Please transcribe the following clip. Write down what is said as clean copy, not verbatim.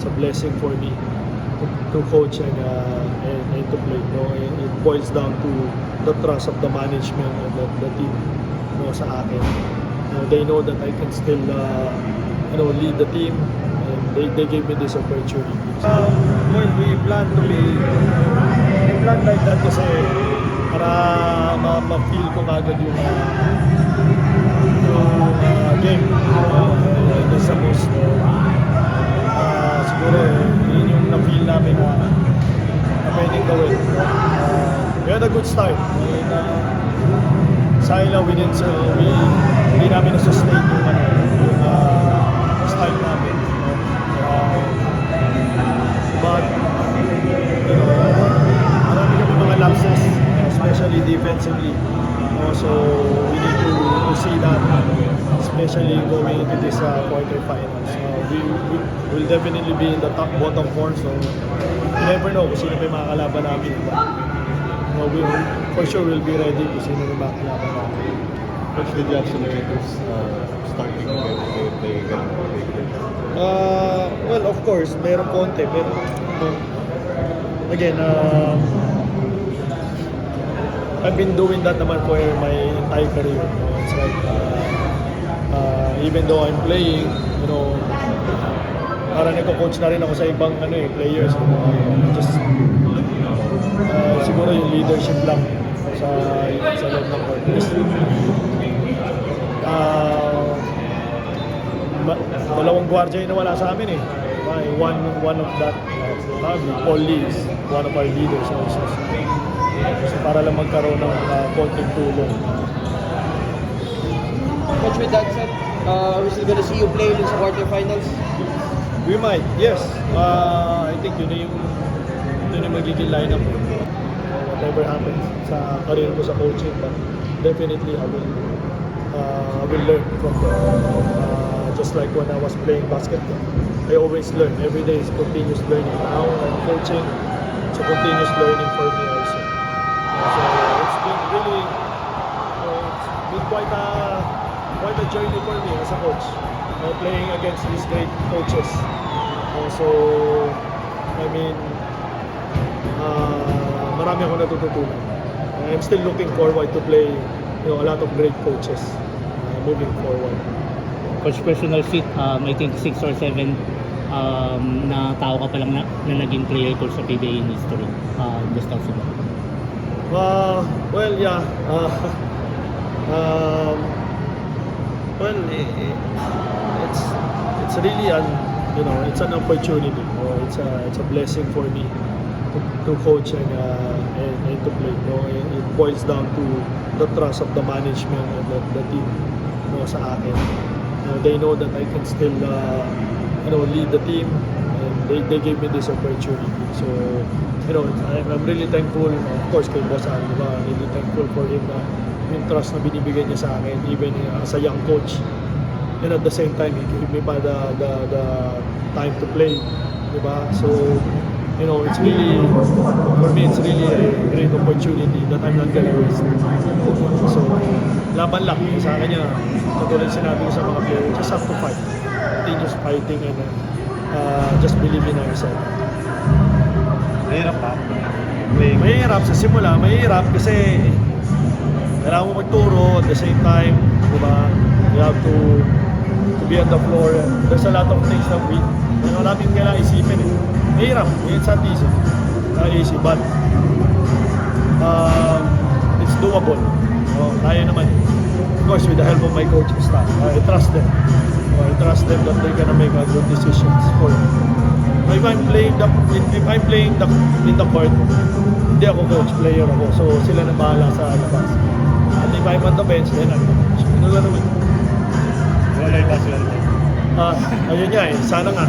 it's a blessing for me to coach and to play. You know, it boils down to the trust of the management and the team, you know, sa akin. You know, they know that I can still lead the team, and they gave me this opportunity. Well, we plan like that kasi para ma-feel ko agad yung game. That's the most siguro yun yung na-feel namin na pwedeng gawin. We had a good start. Sayang we hindi namin na-sustain yung style namin. But you know, marami kami mga lapses, especially defensively. So we need to see that, especially going into this quarterfinals. We will definitely be in the bottom four, so you never know kung sino pa yung mga kalaban namin. We for sure will be ready kung sino yung mga kalaban namin. Coach, did you accelerate this starting they well, of course, meron konti, pero again, I've been doing that naman for my entire career. You know? It's like even though I'm playing, you know, parang nagko-coach na rin ako sa ibang players. Just siguro yung leadership lang sa loob ng court. Dalawang gwardiya yung nawala sa amin eh. One of that, probably Paul Lee is one of our leaders also. So para lang magkaroon ng konting tulong. Coach, with that said, are we still gonna see you play in sa quarterfinals? We might, yes. I think yun yung magiging lineup. Whatever happens sa career ko sa coaching, but definitely I will learn from them. Just like when I was playing basketball, I always learn. Every day is continuous learning. Now I'm coaching, it's a continuous learning for me also. So it's been really, it's been quite a journey for me as a coach. Playing against these great coaches. So I mean, marami akong natututunan. I'm still looking forward to play, you know, a lot of great coaches moving forward. Coach, personal fit, I think 6 or 7 na tao ka pa lang na naging player coach sa PBA in history. Just also. Well, yeah. Well, it's really it's an opportunity. It's a blessing for me to coach and to play. You know, it boils down to the trust of the management and the team, you know, sa akin. They know that I can still lead the team, and they gave me this opportunity. So I'm really thankful, of course, kay Boss Al. Really thankful for him yung trust na binibigay niya sa akin, even as a young coach. And at the same time, he gave me pa the time to play, diba? So it's really, for me, it's really a great opportunity that I'm not gonna waste. So, laban lang. Sa akin niya, katulad sinabi ko sa mga players, just have to fight. Continuous fighting and just believe in ourselves. Mahirap pa? Mahirap sa simula, mahirap kasi kailangan mo magturo at the same time, diba? You have to be on the floor. There's a lot of things that natin kailangan isipin eh. Mahirap, it's not easy. Not easy, but it's doable. Kaya naman. Of course, with the help of my coaching staff, I trust them. I trust them that they're gonna make good decisions for me. If I'm playing in the court, hindi ako coach, player ako. So sila na bahala sa labas. And if I'm on the bench, then I'm the coach. Ano lang naman? Wala yung password. Ayun nga eh, sana nga.